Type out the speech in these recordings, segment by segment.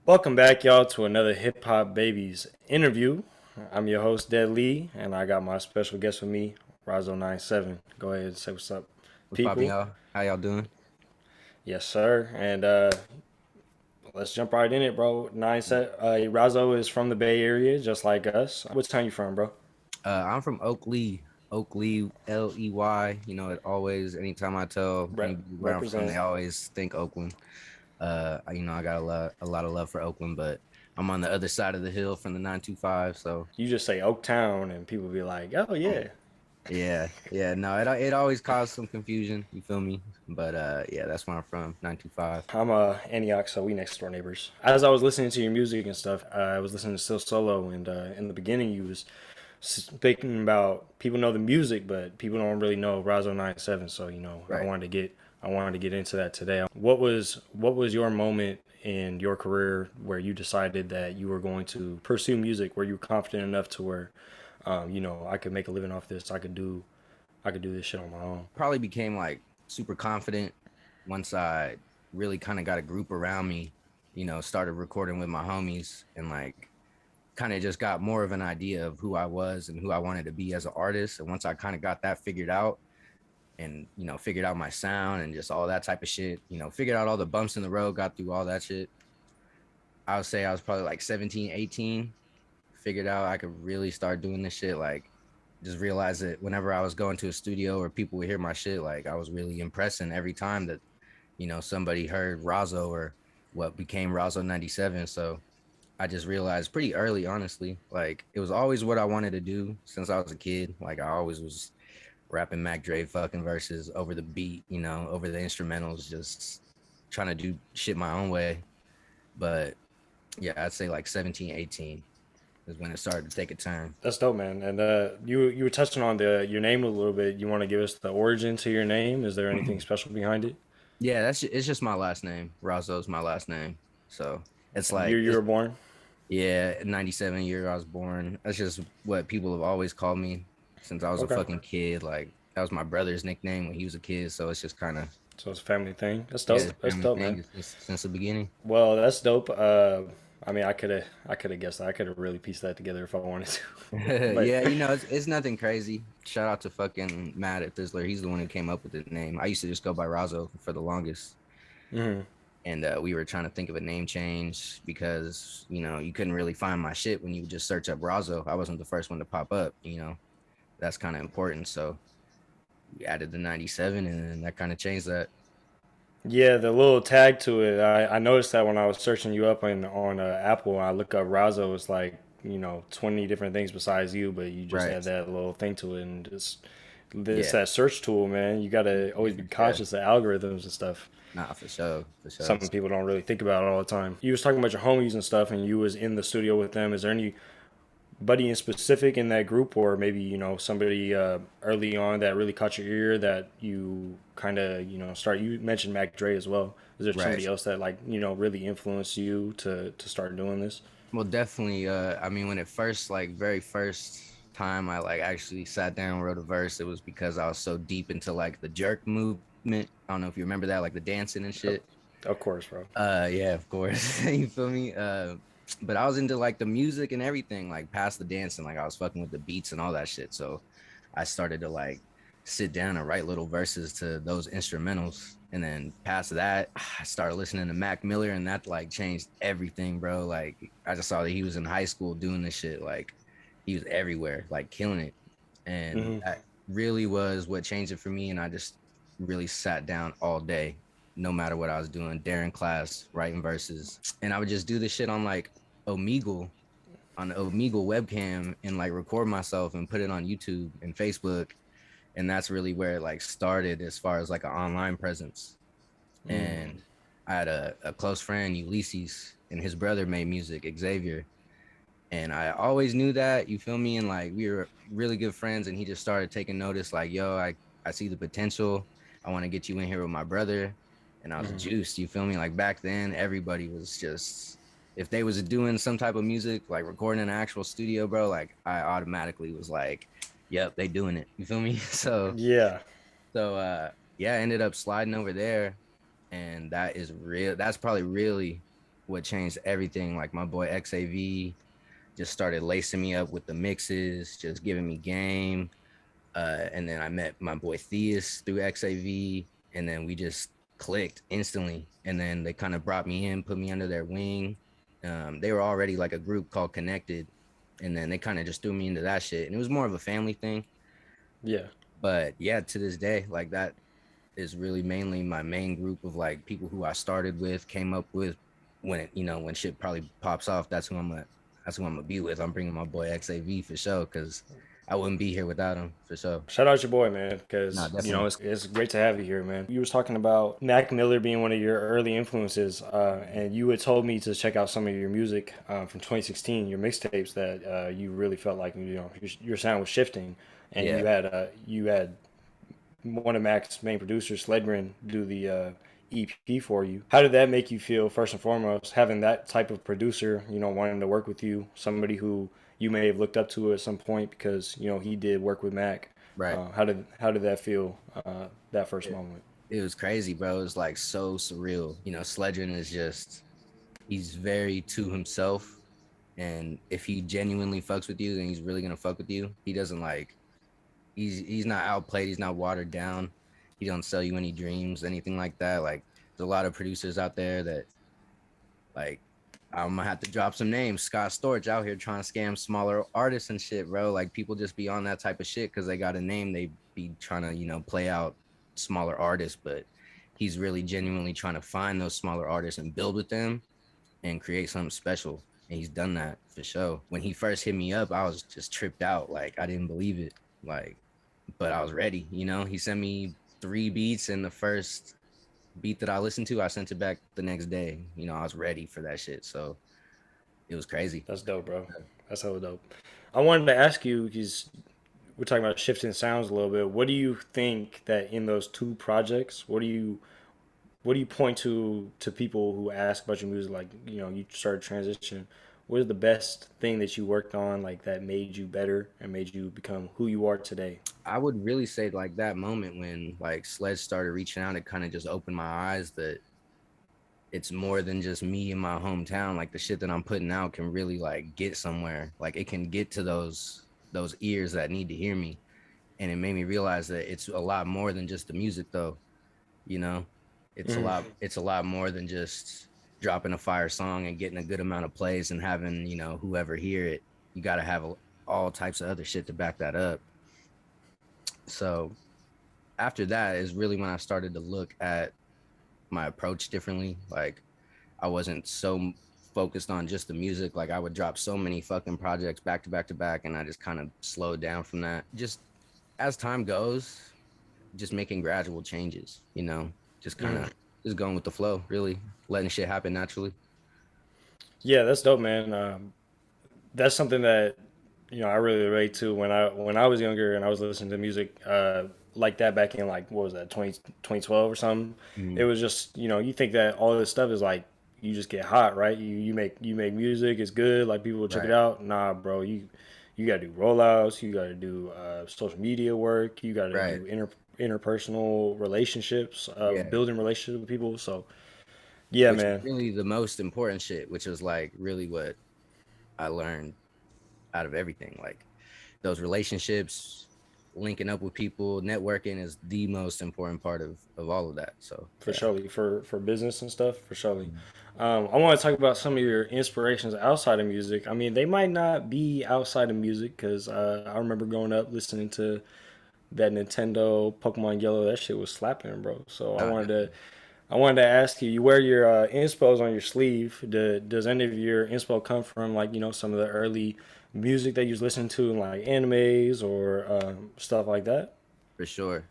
Welcome back, y'all, to another Hip Hop Babies interview. I'm your host, Dead Lee, and I got my special guest with me, Razo97. Go ahead and say what's up, What's poppin', people. y'all? How y'all doing? Yes, sir. And let's jump right in it, bro. Razo is from the Bay Area, just like us. What town you from, bro? I'm from Oakley, Ley. It always, anytime I tell anybody where I'm from, they Represent. always think Oakland. I got a lot of love for Oakland, but I'm on the other side of the hill from the 925. So, You just say Oaktown, and people be like, "Oh um, yeah." yeah. No, it always caused some confusion. You feel me? But yeah, that's where I'm from, 925. I'm Antioch, so we next door neighbors. As I was listening to your music and stuff, I was listening to Still Solo, and in the beginning, you was speaking about people know the music, but people don't really know Razo97. So Right. I wanted to get into that today. What was your moment in your career where you decided that you were going to pursue music? Were you confident enough to where, I could make a living off this. I could do this shit on my own. Probably became like super confident once I really kind of got a group around me, started recording with my homies and like kind of just got more of an idea of who I was and who I wanted to be as an artist. And once I kind of got that figured out and, figured out my sound and just all that type of shit, figured out all the bumps in the road, got through all that shit. I would say I was probably like 17, 18, figured out I could really start doing this shit. Like, just realized that whenever I was going to a studio or people would hear my shit, like I was really impressing every time that, somebody heard Razo or what became Razo97. So I just realized pretty early, honestly, like it was always what I wanted to do since I was a kid. Like I always was rapping Mac Dre fucking verses over the beat, over the instrumentals, just trying to do shit my own way. But yeah, I'd say like 17, 18 is when it started to take a turn. That's dope, man. And you were touching on the your name a little bit. You want to give us the origin to your name? Is there anything special behind it? Yeah, it's just my last name. Razo's my last name. So it's And year like you it's were born? yeah, 97 year I was born. That's just what people have always called me since I was a Okay. fucking kid. Like that was my brother's nickname when he was a kid. So it's just kind of So it's a family thing. That's yeah, dope. it's a That's family dope, man. thing since the beginning. Well, that's dope. I mean, I could have guessed that. I could have really pieced that together if I wanted to. But Yeah, it's nothing crazy. Shout out to fucking Matt at Thizzler. He's the one who came up with the name. I used to just go by Razo for the longest. mhm. And we were trying to think of a name change because you couldn't really find my shit when you just search up Razo. I wasn't the first one to pop up. That's kind of important. So we added the 97, and then that kind of changed that. Yeah, the little tag to it. I noticed that when I was searching you up on Apple, I look up Razo. It's like 20 different things besides you, but you just Right. add that little thing to it, and it's Yeah. that search tool, man. You gotta always be Yeah. conscious of algorithms and stuff. Nah, for sure. For sure. Something people don't really think about all the time. You was talking about your homies and stuff, and you was in the studio with them. Is there anybody in specific in that group, or maybe somebody early on that really caught your ear that you kind of start? You mentioned Mac Dre as well. Is there Right. somebody else that like really influenced you to start doing this? Well, definitely. I mean, when it first, like, very first time I like actually sat down and wrote a verse, it was because I was so deep into like the jerk movement. I don't know if you remember that, like the dancing and Of, shit. of course, bro. Yeah, of course. You feel me? But I was into like the music and everything, like past the dancing, like I was fucking with the beats and all that shit. So I started to like sit down and write little verses to those instrumentals. And then past that, I started listening to Mac Miller, and that like changed everything, bro. Like I just saw that he was in high school doing this shit. Like he was everywhere, like killing it. And Hmm. that really was what changed it for me. And I just really sat down all day, no matter what I was doing, during class, writing verses. And I would just do this shit on like Omegle, on the Omegle webcam, and like record myself and put it on YouTube and Facebook. And that's really where it like started as far as like an online presence. And I had a close friend, Ulysses, and his brother made music, Xavier. And I always knew that, you feel me? And like we were really good friends, and he just started taking notice, like, yo, I see the potential. I want to get you in here with my brother. And I was juiced, you feel me? Like back then, everybody was just, if they was doing some type of music, like recording in an actual studio, bro, like I automatically was like, yep, they doing it. You feel me? Yeah. Yeah, I ended up sliding over there. And that is real. That's probably really what changed everything. Like my boy XAV just started lacing me up with the mixes, just giving me game. And then I met my boy Theus through XAV, and then we just clicked instantly. And then they kind of brought me in, put me under their wing. They were already like a group called Connected, and then they kind of just threw me into that shit. And it was more of a family thing. Yeah. But yeah, to this day, like that is really mainly my main group of like people who I started with, came up with when it, when shit probably pops off. That's who I'm gonna be with. I'm bringing my boy XAV for sure, because I wouldn't be here without him for sure. Shout out your boy, man, No, because definitely. it's great to have you here, man. You was talking about Mac Miller being one of your early influences, and you had told me to check out some of your music from 2016, your mixtapes that you really felt like your sound was shifting, and Yeah. you had one of Mac's main producers, Sledgren, do the EP for you. How did that make you feel, first and foremost, having that type of producer, wanting to work with you, somebody who you may have looked up to at some point because, he did work with Mac. Right. How did that feel, that first It, moment? it was crazy, bro. It was like so surreal. Sledgen is just, he's very to himself. And if he genuinely fucks with you, then he's really gonna fuck with you. He doesn't like, he's not outplayed, he's not watered down. He don't sell you any dreams, anything like that. Like there's a lot of producers out there that like, I'm gonna have to drop some names. Scott Storch out here trying to scam smaller artists and shit, bro. Like people just be on that type of shit because they got a name. They be trying to, play out smaller artists, but he's really genuinely trying to find those smaller artists and build with them and create something special. And he's done that for sure. When he first hit me up, I was just tripped out. Like I didn't believe it. Like, but I was ready. He sent me 3 beats, and the first beat that I listened to, I sent it back the next day. I was ready for that shit. So it was crazy. That's dope, bro. That's hella dope. I wanted to ask you, because we're talking about shifting sounds a little bit. What do you think that in those two projects, what do you point to people who ask about your music, like, you started transition? What is the best thing that you worked on, like, that made you better and made you become who you are today? I would really say like that moment when like Sledge started reaching out, it kind of just opened my eyes that it's more than just me in my hometown. Like the shit that I'm putting out can really like get somewhere. Like it can get to those ears that need to hear me. And it made me realize that it's a lot more than just the music though. You know, it's a lot more than just dropping a fire song and getting a good amount of plays and having, whoever hear it. You got to have all types of other shit to back that up. So after that is really when I started to look at my approach differently. Like I wasn't so focused on just the music. Like I would drop so many fucking projects back to back to back, and I just kind of slowed down from that. Just as time goes, just making gradual changes, just kind of just going with the flow, really letting shit happen naturally. Yeah, that's dope, man. That's something that I really relate to when I was younger and I was listening to music like that back in, like, what was that, 2012 or something. It Mhm. was just, you think that all this stuff is like, you just get hot, right? You make music, it's good, like people will check it Right, out. Nah, bro, you got to do rollouts, you got to do social media work, you got to right. do interpersonal relationships, Yeah. building relationships with people. So yeah, Which is man, really the most important shit, which was like really what I learned out of everything. Like those relationships, linking up with people, networking is the most important part of all of that. So for yeah. surely, for business and stuff, for surely. I want to talk about some of your inspirations outside of music. I mean, they might not be outside of music because I remember growing up listening to that Nintendo Pokemon Yellow. That shit was slapping, bro. So I Nah, wanted to I wanted to ask you. You wear your inspos on your sleeve. Does any of your inspo come from, like, some of the early music that you was listening to, like animes or stuff like that? for sure.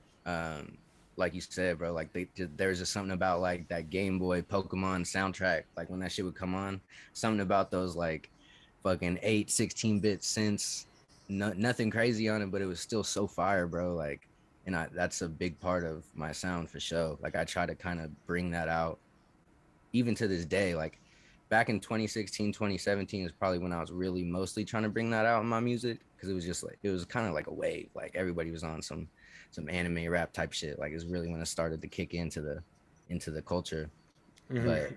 Like you said, bro, like there's just something about like that Game Boy Pokemon soundtrack. Like when that shit would come on, something about those like fucking 16-bit synths. No, nothing crazy on it, but it was still so fire, bro. Like, and that's a big part of my sound for sure. Like I try to kind of bring that out even to this day. Like back in 2016, 2017 is probably when I was really mostly trying to bring that out in my music, because it was just like, it was kind of like a wave. Like everybody was on some anime rap type shit. Like it's really when it started to kick into the culture. Hmm. But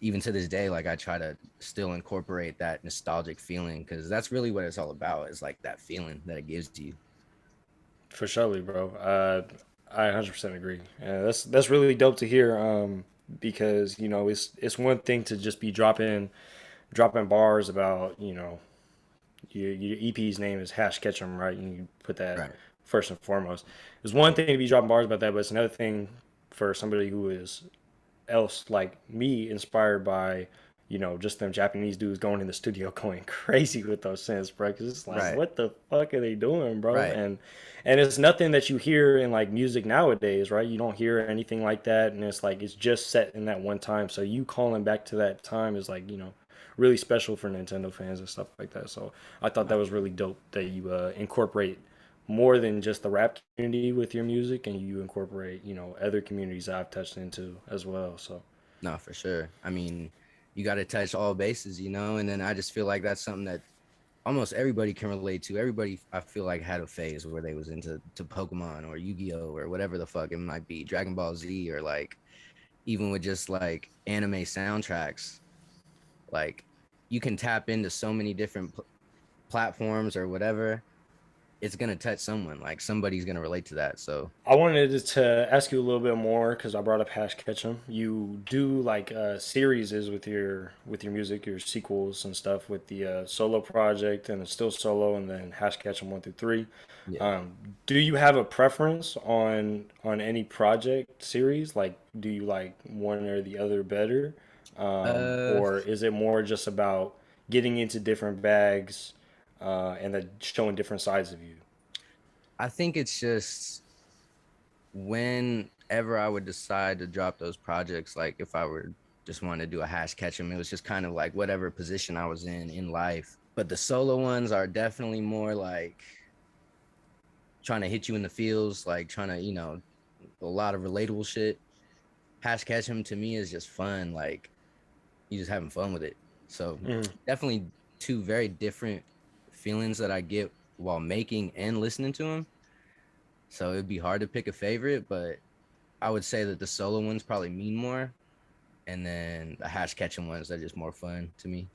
even to this day, like I try to still incorporate that nostalgic feeling because that's really what it's all about. Is like that feeling that it gives to you. For surely, bro. I 100% agree. That's really dope to hear. Because you know it's one thing to just be dropping bars about your EP's name is Hash Ketchum, right? And you put that Right. first and foremost. It's one thing to be dropping bars about that, but it's another thing for somebody who is else like me inspired by just them Japanese dudes going in the studio going crazy with those synths, bro. Because it's like, Right. what the fuck are they doing, bro? Right. And it's nothing that you hear in like music nowadays, right? You don't hear anything like that, and it's like it's just set in that one time. So you calling back to that time is like really special for Nintendo fans and stuff like that. So I thought No, that was really dope that you incorporate more than just the rap community with your music, and you incorporate other communities I've touched into as well. So no, for sure. I mean, you got to touch all bases, you know, and then I just feel like that's something that almost everybody can relate to. Everybody, I feel like, had a phase where they was into Pokemon or Yu-Gi-Oh or whatever the fuck it might be, Dragon Ball Z, or like even with just like anime soundtracks. Like you can tap into so many different platforms or whatever. It's gonna touch someone. Like somebody's gonna relate to that. So I wanted to ask you a little bit more because I brought up Hash Ketchum. You do like series with your music, your sequels and stuff with the solo project and the still solo, and then Hash Ketchum 1 through 3. yeah. Do you have a preference on any project series? Like, do you like one or the other better, Uh, or is it more just about getting into different bags and then showing different sides of you? I think it's just whenever I would decide to drop those projects, like if I were just wanting to do a hash catch 'em, it was just kind of like whatever position I was in life. But the solo ones are definitely more like trying to hit you in the feels, like trying to, a lot of relatable shit. Hash catch 'em to me is just fun, like you just having fun with it. So Mhm. definitely two very different feelings that I get while making and listening to them. So it'd be hard to pick a favorite, but I would say that the solo ones probably mean more, and then the hash catching ones are just more fun to me.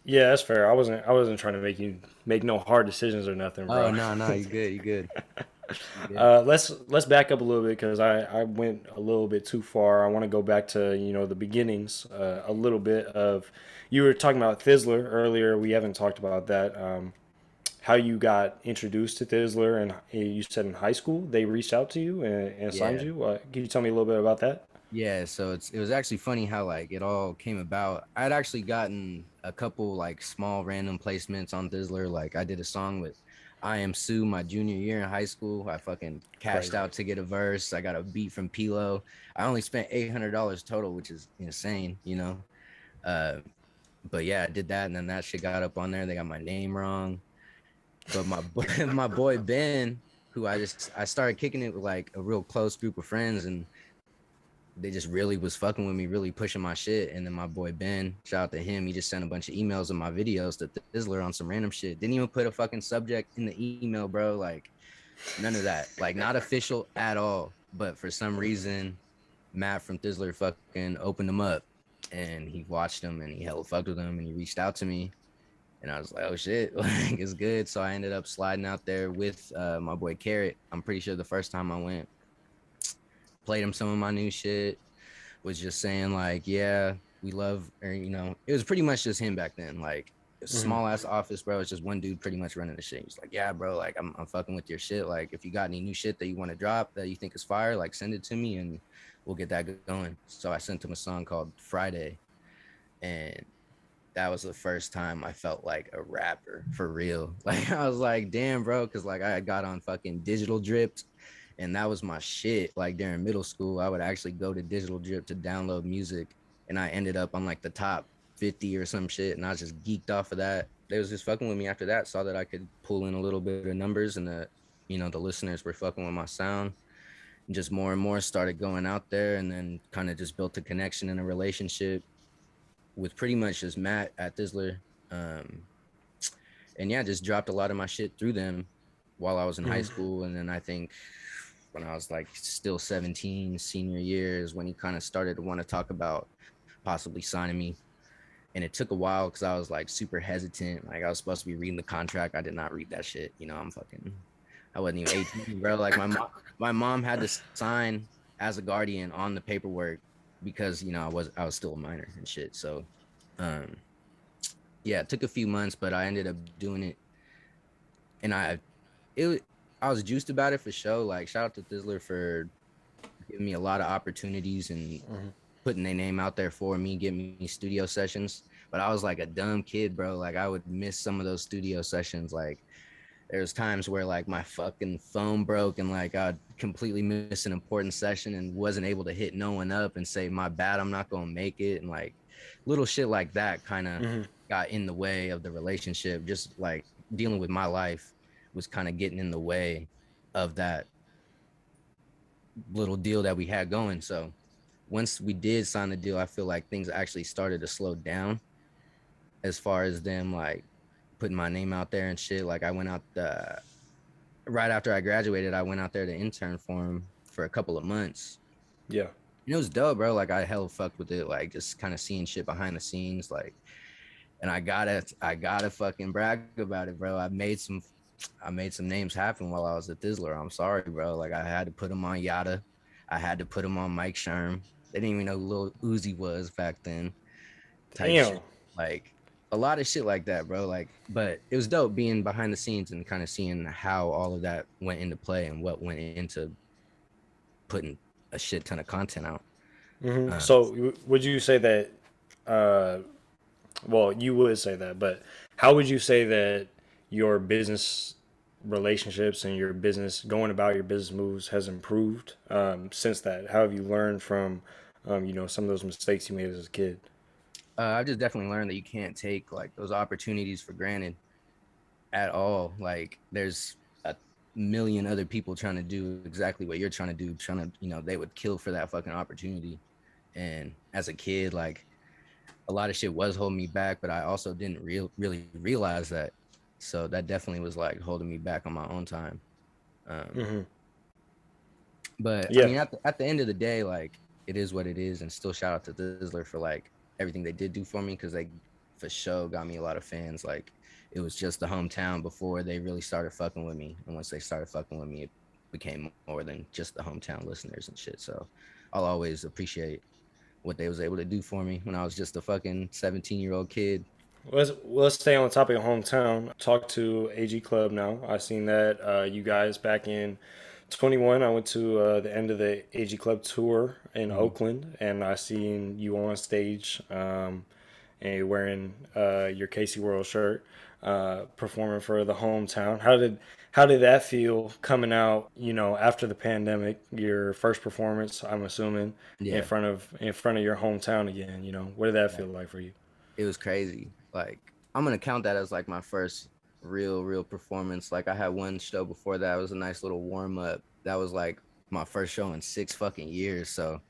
Yeah, that's fair. I wasn't trying to make you make no hard decisions or nothing, Oh bro. no, no, you good, you good, you good. Let's back up a little bit because I went a little bit too far. I want to go back to the beginnings a little bit of you were talking about Thizzler earlier. We haven't talked about that. How you got introduced to Thizzler, and you said in high school they reached out to you and signed Yeah, you. Can you tell me a little bit about that? yeah. So it was actually funny how like it all came about. I'd actually gotten a couple like small random placements on Thizzler. Like I did a song with I Am Sue my junior year in high school. I fucking cashed Crazy. out to get a verse. I got a beat from Pilo. I only spent $800 total, which is insane, you know. Uh, but yeah, I did that, and then that shit got up on there. They got my name wrong. But my boy, my boy Ben, who I started kicking it with like a real close group of friends, and they just really was fucking with me, really pushing my shit. And then my boy Ben, shout out to him, he just sent a bunch of emails of my videos to Thizzler on some random shit. Didn't even put a fucking subject in the email, bro. Like none of that. Like not official at all. But for some reason, Matt from Thizzler fucking opened them up, and he watched them, and he hella fucked with them, and he reached out to me. And I was like, oh shit, like it's good. So I ended up sliding out there with my boy Carrot. I'm pretty sure the first time I went, played him some of my new shit, was just saying like, yeah, we love, or it was pretty much just him back then. Like Hmm. small ass office, bro. It's just one dude pretty much running the shit. He's like, yeah, bro, like I'm fucking with your shit. Like if you got any new shit that you want to drop that you think is fire, like send it to me and we'll get that going. So I sent him a song called Friday, and that was the first time I felt like a rapper for real. Like I was like, damn, bro, because like I got on fucking Digital Dripped, and that was my shit. Like during middle school, I would actually go to Digital Drip to download music, and I ended up on like the top 50 or some shit, and I was just geeked off of that. They was just fucking with me after that. Saw that I could pull in a little bit of numbers, and the listeners were fucking with my sound. And just more and more started going out there, and then kind of just built a connection and a relationship with pretty much just Matt at Thizzler. Um, and yeah, just dropped a lot of my shit through them while I was in high Hmm. school. And then I think when I was like still 17, senior year is when he kind of started to want to talk about possibly signing me. And it took a while because I was like super hesitant. Like I was supposed to be reading the contract. I did not read that shit. You know, I wasn't even 18, bro. Like my mom had to sign as a guardian on the paperwork because you know I was still a minor and shit. So, um, yeah, it took a few months, but I ended up doing it, and it I was juiced about it for sure. Like shout out to Thizzler for giving me a lot of opportunities and putting their name out there for me, getting me studio sessions. But I was like a dumb kid, bro. Like I would miss some of those studio sessions. Like there's times where like my fucking phone broke and like I'd completely miss an important session and wasn't able to hit no one up and say my bad, I'm not gonna make it. And like little shit like that kind of Mm-hmm. got in the way of the relationship. Just like dealing with my life was kind of getting in the way of that little deal that we had going. So once we did sign the deal, I feel like things actually started to slow down as far as them like putting my name out there and shit. Like I went out right after I graduated, I went out there to intern for him for a couple of months. Yeah. And it was dope, bro. Like I hella fucked with it, like just kind of seeing shit behind the scenes, like. And I gotta fucking brag about it, bro. I made some names happen while I was at Thizzler. I'm sorry, bro. Like I had to put him on Yada. I had to put him on Mike Sherm. They didn't even know who Lil Uzi was back then. Type Damn. shit. Like a lot of shit like that, bro. Like, but it was dope being behind the scenes and kind of seeing how all of that went into play and what went into putting a shit ton of content out. Mm-hmm. Uh, So would you say that? Uh, well, you would say that, but how would you say that your business relationships and your business going about your business moves has improved since that? How have you learned from, some of those mistakes you made as a kid? I've just definitely learned that you can't take like those opportunities for granted at all. Like there's a million other people trying to do exactly what you're trying to do, trying to, they would kill for that fucking opportunity. And as a kid, like a lot of shit was holding me back, but I also didn't really realize that. So that definitely was like holding me back on my own time. Um, Mm-hmm. but I Yeah. mean, at the end of the day, like it is what it is. And still shout out to Thizzler for like everything they did do for me because they for sure got me a lot of fans. Like it was just the hometown before they really started fucking with me. And once they started fucking with me, it became more than just the hometown listeners and shit. So I'll always appreciate what they was able to do for me when I was just a fucking 17-year-old kid. Let's stay on the topic of hometown. Talk to AG Club now. I seen that you guys back in 21. I went to the end of the AG Club tour in Mhm. Oakland, and I seen you on stage, and you're wearing your Casey World shirt, performing for the hometown. How did that feel coming out? After the pandemic, your first performance, I'm assuming, in Yeah. front of your hometown again. What did that feel like for you? It was crazy. Like I'm gonna count that as like my first real performance. Like I had one show before that. It was a nice little warm up. That was like my first show in 6 fucking years. So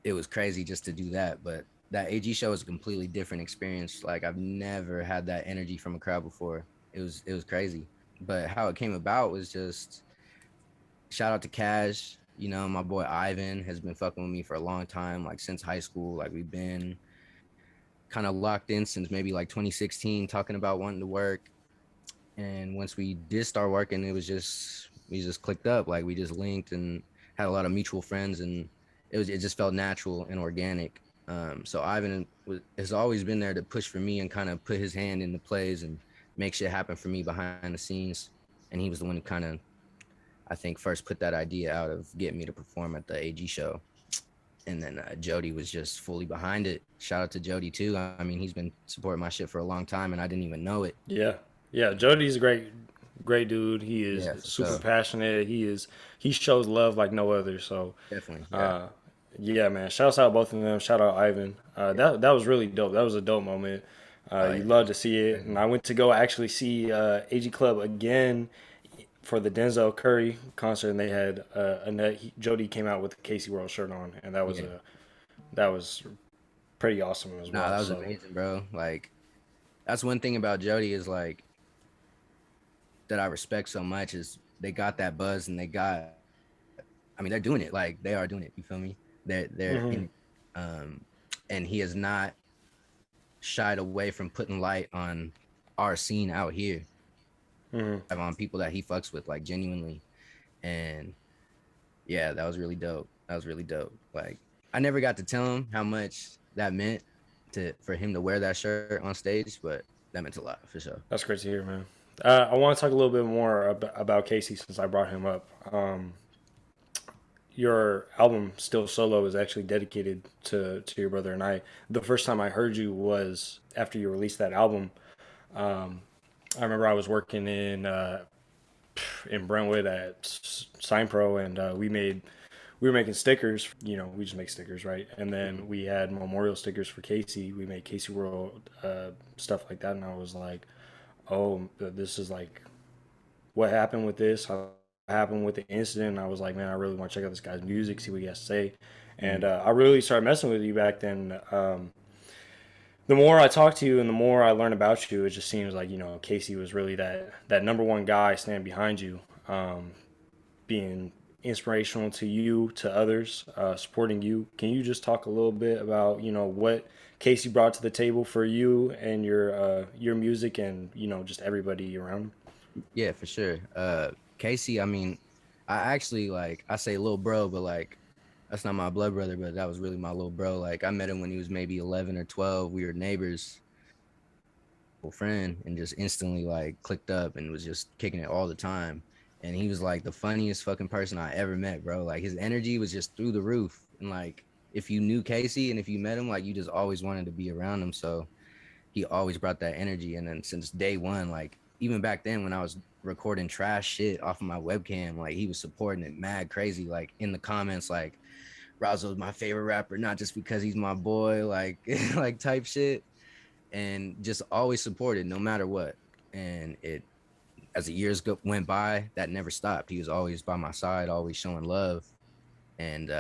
it was crazy just to do that. But that AG show was a completely different experience. Like I've never had that energy from a crowd before. It was crazy. But how it came about was just shout out to Cash. My boy Ivan has been fucking with me for a long time, like since high school. Like we've been kind of locked in since maybe like 2016, talking about wanting to work. And once we did start working, we just clicked up. Like we just linked and had a lot of mutual friends, and it just felt natural and organic. So Ivan has always been there to push for me and kind of put his hand in the plays and make shit happen for me behind the scenes. And he was the one who kind of, I think, first put that idea out of getting me to perform at the AG show. And then Jody was just fully behind it. Shout out to Jody too. I mean, he's been supporting my shit for a long time, and I didn't even know it. Yeah, yeah. Jody's a great dude. He is Yeah, for super sure, passionate. He shows love like no other. So, definitely. Yeah, uh, yeah, man. Shouts out both of them. Shout out Ivan. yeah. That was really dope. That was a dope moment. Oh You yeah, love to see it, and crazy. I went to go actually see AG Club again for the Denzel Curry concert, and they had Jody came out with the Casey World shirt on, and Yeah, that was pretty awesome as nah, well. that was So, amazing, bro. Like that's one thing about Jody is like that I respect so much is they got that buzz and they got. I mean, they're doing it. Like they are doing it. You feel me? They're hmm in it. Um, and he has not shied away from putting light on our scene out here, Mm-hmm. on people that he fucks with, like genuinely. And yeah, that was really dope. That was really dope. Like I never got to tell him how much that meant to for him to wear that shirt on stage, but that meant a lot for sure. That's great to hear, man. I want to talk a little bit more about Casey since I brought him up. Your album "Still Solo" is actually dedicated to your brother and I. The first time I heard you was after you released that album. I remember I was working in Brentwood at Sign Pro, and we were making stickers. You know, we just make stickers, right? And then we had memorial stickers for Casey. We made Casey World stuff like that, and I was like, oh, this is like what happened with this. How happened with the incident. And I was like, man, I really want to check out this guy's music, see what he has to say. And I really started messing with you back then. The more I talk to you and the more I learn about you, it just seems like, you know, Casey was really that number one guy standing behind you, being inspirational to you, to others, supporting you. Can you just talk a little bit about, you know, what Casey brought to the table for you and your music and, you know, just everybody around him? Yeah, for sure. Casey, I mean, I actually like I say little bro, but like that's not my blood brother, but that was really my little bro. Like I met him when he was maybe 11 or 12. We were neighbors, friend, and just instantly like clicked up and was just kicking it all the time. And he was like the funniest fucking person I ever met, bro. Like his energy was just through the roof. And like if you knew Casey and if you met him, like you just always wanted to be around him. So he always brought that energy. And then since day one, like even back then when I was recording trash shit off of my webcam, like he was supporting it mad crazy. Like in the comments, like Razo's my favorite rapper, not just because he's my boy, like like type shit. And just always supported no matter what. And it as the years went by, that never stopped. He was always by my side, always showing love. And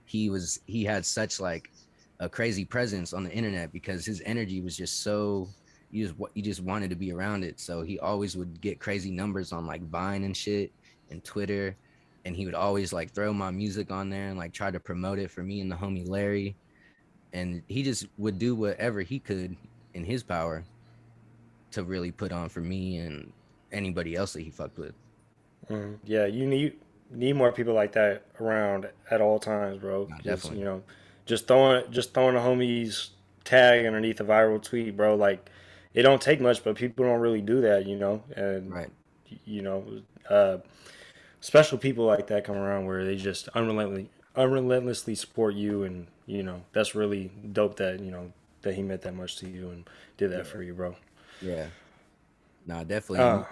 he had such like a crazy presence on the internet because his energy was just so you just wanted to be around it. So he always would get crazy numbers on like Vine and shit and Twitter, and he would always like throw my music on there and like try to promote it for me and the homie Larry. And he just would do whatever he could in his power to really put on for me and anybody else that he fucked with. Yeah, you need more people like that around at all times, bro. No, Just definitely. you know, just throwing a homie's tag underneath a viral tweet, bro. Like it don't take much, but people don't really do that, you know. And Right. you know, uh, special people like that come around where they just unrelentlessly support you, and you know that's really dope that you know that he meant that much to you and did that Yeah. for you, bro. Yeah. No, definitely. Uh,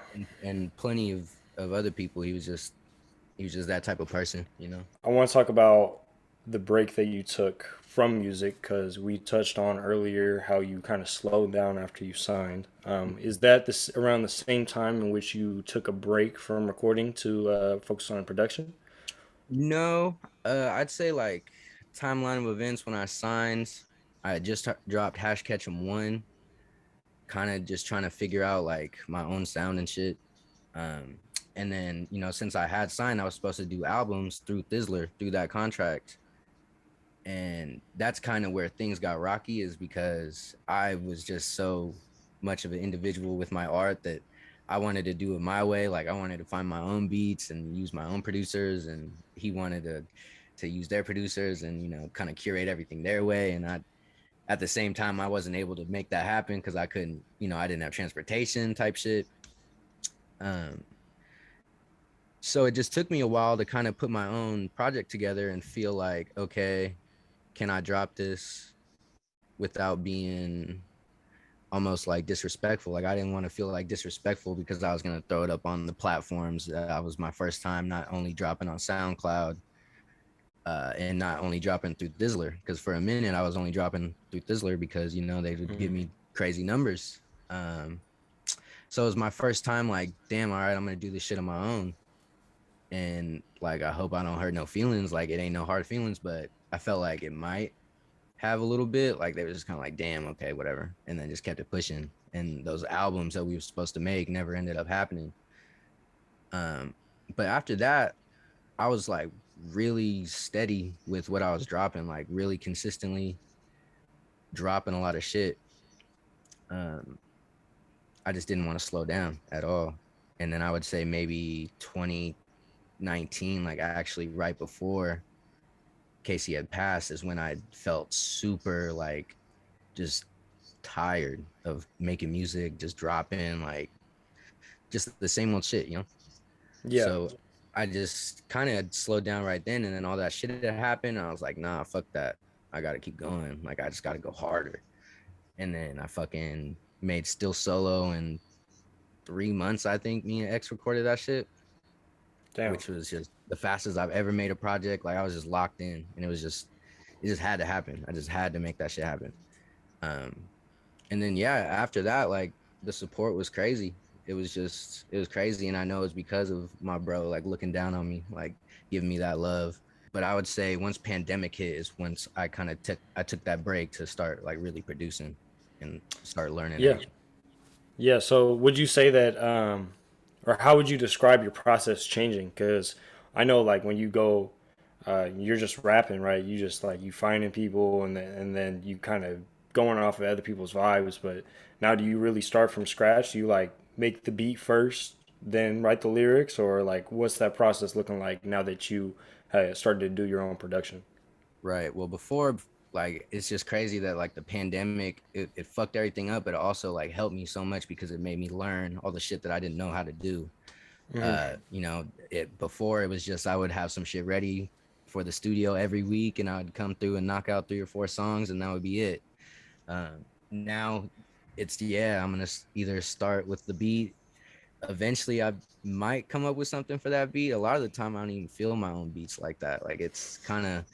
And plenty of other people. He was just that type of person, you know. I want to talk about the break that you took from music because we touched on earlier how you kind of slowed down after you signed. Is that this around the same time in which you took a break from recording to focus on production? No, I'd say like timeline of events when I signed, I had just dropped Hash Ketchum 1, kind of just trying to figure out like my own sound and shit. Um, and then, you know, since I had signed, I was supposed to do albums through Thizzler through that contract. And that's kind of where things got rocky, is because I was just so much of an individual with my art that I wanted to do it my way. Like I wanted to find my own beats and use my own producers, and he wanted to use their producers and, you know, kind of curate everything their way. And I at the same time I wasn't able to make that happen because I couldn't, you know, I didn't have transportation type shit. Um, so it just took me a while to kind of put my own project together and feel like, okay, can I drop this without being almost like disrespectful? Like I didn't want to feel like disrespectful because I was going to throw it up on the platforms. That was my first time not only dropping on SoundCloud, and not only dropping through Thizzler, because for a minute I was only dropping through Thizzler because, you know, they would give me crazy numbers. So it was my first time like, damn, all right, I'm going to do this shit on my own. And like, I hope I don't hurt no feelings. Like it ain't no hard feelings, but I felt like it might have a little bit. Like they were just kind of like, damn, okay, whatever. And then just kept it pushing. And those albums that we were supposed to make never ended up happening. Um, but after that, I was like really steady with what I was dropping, like really consistently. dropping a lot of shit, um, I just didn't want to slow down at all. And then I would say maybe 2019, like actually right before Casey had passed, is when I felt super like just tired of making music, just dropping like just the same old shit, you know? Yeah. So I just kind of slowed down right then. And then all that shit that happened, I was like, nah, fuck that. I got to keep going. Like, I just got to go harder. And then I fucking made Still Solo in 3 months. I think me and X recorded that shit, Damn. which was just the fastest I've ever made a project. Like, I was just locked in, and it just had to happen. I just had to make that shit happen. Um, and then yeah, after that, like the support was crazy. It was crazy, and I know it's because of my bro like looking down on me, like giving me that love. But I would say once pandemic hit is once I took that break to start like really producing and start learning Yeah. everything. Yeah. So would you say that, or how would you describe your process changing? Because I know, like, when you go, you're just rapping, right? You just like you finding people, and then you kind of going off of other people's vibes. But now, do you really start from scratch? Do you like make the beat first, then write the lyrics, or like what's that process looking like now that you started to do your own production? Right. Well, before like it's just crazy that like the pandemic it fucked everything up, but it also like helped me so much because it made me learn all the shit that I didn't know how to do. Hmm. You know, it before it was just I would have some shit ready for the studio every week and I'd come through and knock out 3 or 4 songs and that would be it. Now it's yeah, I'm gonna either start with the beat. Eventually, I might come up with something for that beat. A lot of the time, I don't even feel my own beats like that. Like it's kind of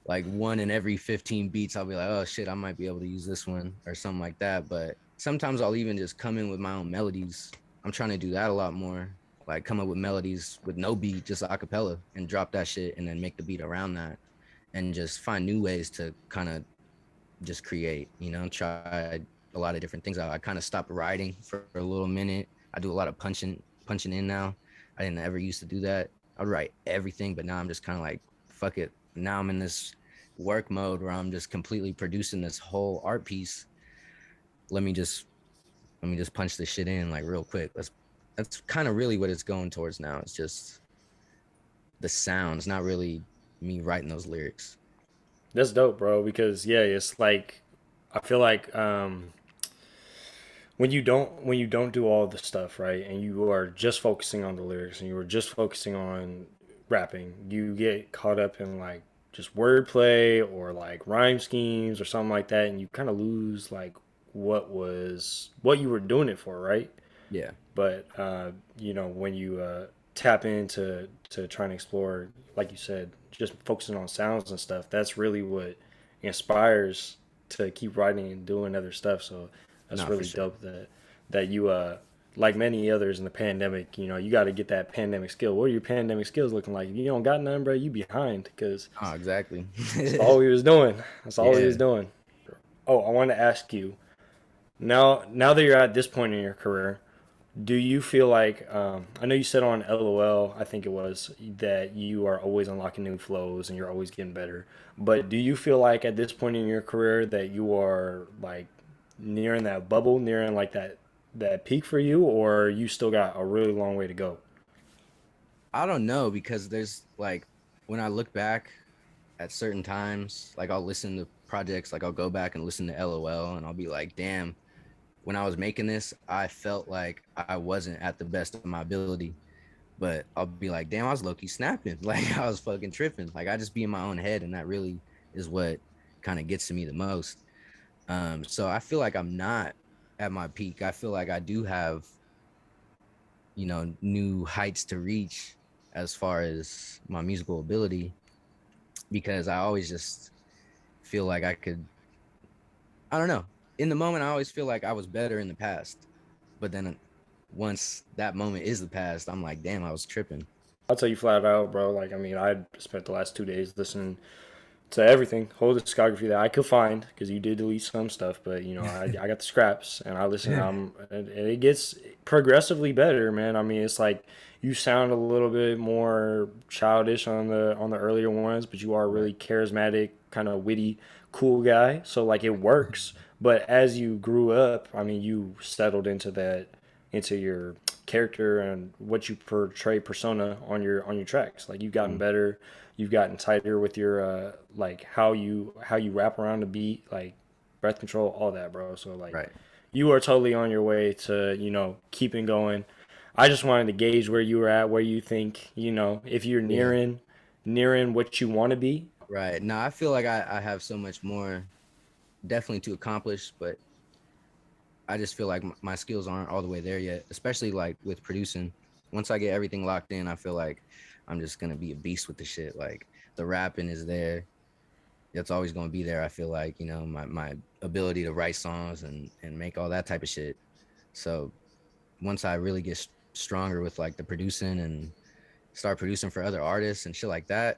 like one in every 15 beats, I'll be like, oh shit, I might be able to use this one or something like that. But sometimes I'll even just come in with my own melodies. I'm trying to do that a lot more. Like come up with melodies with no beat, just a cappella and drop that shit and then make the beat around that and just find new ways to kind of just create, you know, try a lot of different things out. I kind of stopped writing for a little minute. I do a lot of punching in now. I didn't ever used to do that. I'd write everything, but now I'm just kind of like, fuck it. Now I'm in this work mode where I'm just completely producing this whole art piece. Let me just punch this shit in like real quick. That's kind of really what it's going towards now. It's just the sounds, not really me writing those lyrics. That's dope, bro. Because yeah, it's like I feel like when you don't do all the stuff right, and you are just focusing on the lyrics, and you are just focusing on rapping, you get caught up in like just wordplay or like rhyme schemes or something like that, and you kind of lose like what you were doing it for, right? Yeah. But you know, when you tap into to trying to explore, like you said, just focusing on sounds and stuff, that's really what inspires to keep writing and doing other stuff. So that's No, for really sure. dope that you like many others in the pandemic, you know, you got to get that pandemic skill. What are your pandemic skills looking like? If you don't got none, bro, you behind because Oh, exactly. that's all he was doing. That's all he was Yeah. doing. Oh, I want to ask you now that you're at this point in your career, do you feel like I know you said on LOL, I think it was, that you are always unlocking new flows and you're always getting better. But do you feel like at this point in your career that you are like nearing that bubble, nearing like that peak for you, or you still got a really long way to go? I don't know because there's like when I look back at certain times, like I'll listen to projects, like I'll go back and listen to LOL and I'll be like, damn, when I was making this, I felt like I wasn't at the best of my ability. But I'll be like, damn, I was low key snapping. Like I was fucking tripping. Like I just be in my own head, and that really is what kind of gets to me the most. So I feel like I'm not at my peak. I feel like I do have, you know, new heights to reach as far as my musical ability because I always just feel like I could, I don't know. In the moment, I always feel like I was better in the past. But then once that moment is the past, I'm like, damn, I was tripping. I'll tell you flat out, bro. Like, I mean, I spent the last 2 days listening to everything, whole discography that I could find, because you did delete some stuff, but you know, I got the scraps and I listen. And it gets progressively better, man. I mean, it's like you sound a little bit more childish on the earlier ones, but you are Right. really charismatic, kind of witty, cool guy, so like it works. But as you grew up, I mean, you settled into that, into your character and what you portray persona on your tracks. Like you've gotten Mm, better, you've gotten tighter with your like how you wrap around the beat, like breath control, all that, bro. So like right. you are totally on your way to, you know, keeping going. I just wanted to gauge where you were at, where you think, you know, if you're Yeah. nearing what you want to be. Right. No, I feel like I have so much more definitely to accomplish, but I just feel like my skills aren't all the way there yet, especially like with producing. Once I get everything locked in, I feel like I'm just gonna be a beast with the shit. Like the rapping is there. It's always gonna be there. I feel like, you know, my ability to write songs and make all that type of shit. So once I really get stronger with like the producing and start producing for other artists and shit like that,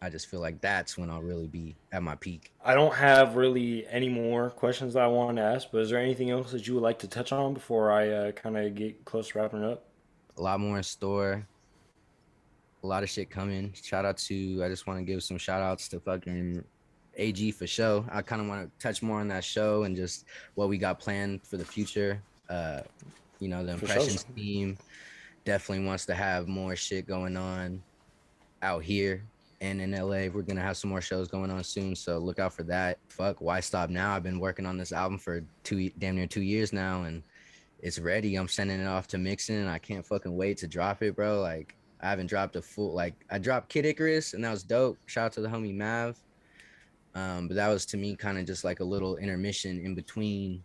I just feel like that's when I'll really be at my peak. I don't have really any more questions that I want to ask, but is there anything else that you would like to touch on before I kind of get close to wrapping up? A lot more in store, a lot of shit coming. Shout out to, I just want to give some shout outs to fucking AG for show. I kind of want to touch more on that show and just what we got planned for the future. Uh, you know, the For sure. impressions team definitely wants to have more shit going on out here and in LA. We're gonna have some more shows going on soon, so look out for that. Fuck, why stop now? I've been working on this album for damn near 2 years now, and it's ready. I'm sending it off to mixing, and I can't fucking wait to drop it, bro. Like I haven't dropped a full, like I dropped Kid Icarus, and that was dope. Shout out to the homie Mav. But that was to me kind of just like a little intermission in between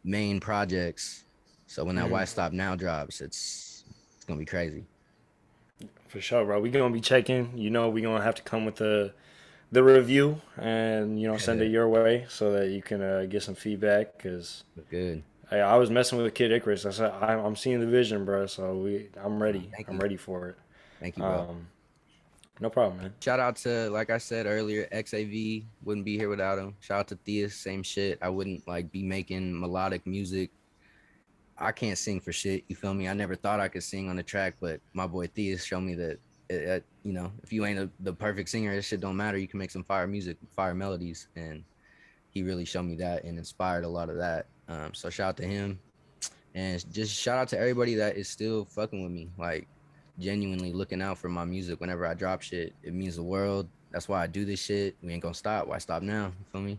main projects. So when that Mhm. Why Stop Now drops, it's gonna be crazy. For sure, bro. We gonna be checking. You know, we gonna have to come with the review and you know send it your way so that you can get some feedback. Cause But good. I was messing with Kid Icarus. I said I'm seeing the vision, bro. So I'm ready. Thank I'm you. ready for it. Thank you, bro. Um, no problem, man. Shout out to, like I said earlier, XAV. Wouldn't be here without him. Shout out to Theus, same shit. I wouldn't like be making melodic music. I can't sing for shit. You feel me? I never thought I could sing on the track, but my boy Theus showed me that, you know, if you ain't the perfect singer, this shit don't matter. You can make some fire music, fire melodies, and he really showed me that and inspired a lot of that. So shout out to him, and just shout out to everybody that is still fucking with me. Like genuinely looking out for my music whenever I drop shit. It means the world. That's why I do this shit. We ain't gonna stop. Why stop now? You feel me?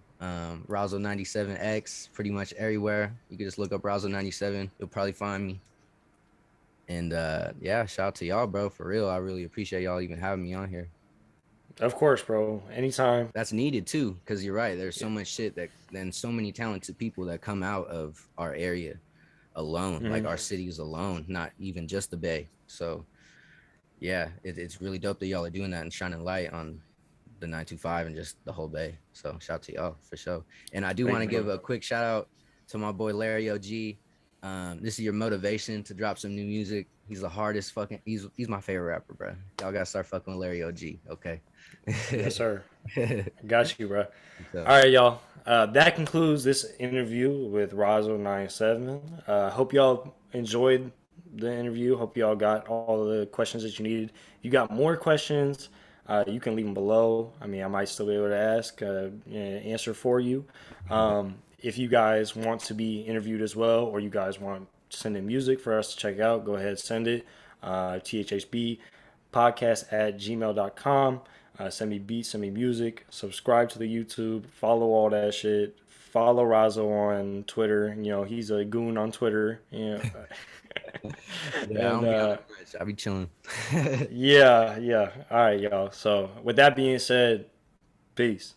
Razo97X, pretty much everywhere. You can just look up Razo97. You'll probably find me. And yeah, shout out to y'all, bro. For real. I really appreciate y'all even having me on here. Of course, bro. Anytime. That's needed too, because you're right. There's Yeah. so much shit that and so many talented people that come out of our area alone, like Mhm. our cities alone, not even just the Bay. So yeah, it's really dope that y'all are doing that and shining light on the 925 and just the whole Bay. So shout out to y'all for sure. And I do Thank want to you, give bro. a quick shout out to my boy Larry OG. This is your motivation to drop some new music. He's the hardest fucking. He's my favorite rapper, bro. Y'all gotta start fucking with Larry OG. Okay. Yes, sir. Got you, bro. So, All right, y'all. That concludes this interview with Razo97. Hope y'all enjoyed the interview. Hope y'all got all the questions that you needed. If you got more questions, you can leave them below. I mean, I might still be able to ask, answer for you. If you guys want to be interviewed as well, or you guys want to send in music for us to check out, go ahead, send it. THHB podcast at gmail.com. Send me beats, send me music. Subscribe to the YouTube. Follow all that shit. Follow Razo on Twitter. You know, he's a goon on Twitter. You know. yeah, I And don't be on it much. I be chilling. yeah, yeah. All right, y'all. So, with that being said, peace.